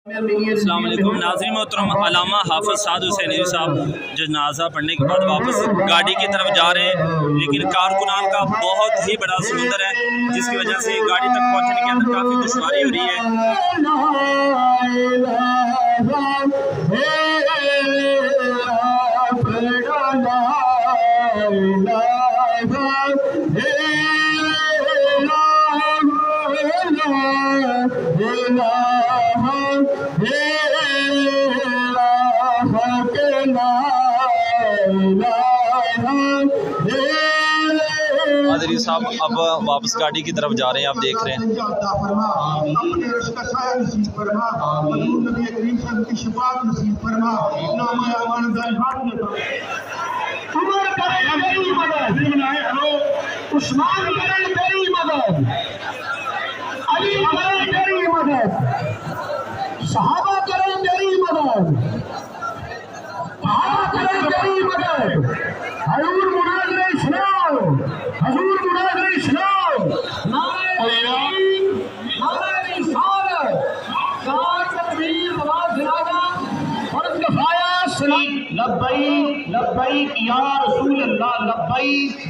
السلام علیکم ناظرین محترم، علامہ حافظ سعاد حسین ریزوی صاحب جو جنازہ پڑھنے کے بعد واپس گاڑی کی طرف جا رہے ہیں، لیکن کارکنان کا بہت ہی بڑا سمندر ہے جس کی وجہ سے گاڑی تک پہنچنے کے اندر کافی دشواری ہو رہی حاضرین صاحب اب واپس گاڑی کی طرف جا رہے ہیں، آپ دیکھ رہے ہیں صحابہ کریں میری مدد، حضور مناظر اسلام، حضور مناظر اسلام، نعرہ رسالت، چار تکبیر نماز جنازہ فرض کفایہ، لبیک لبیک یا رسول اللہ لبیک۔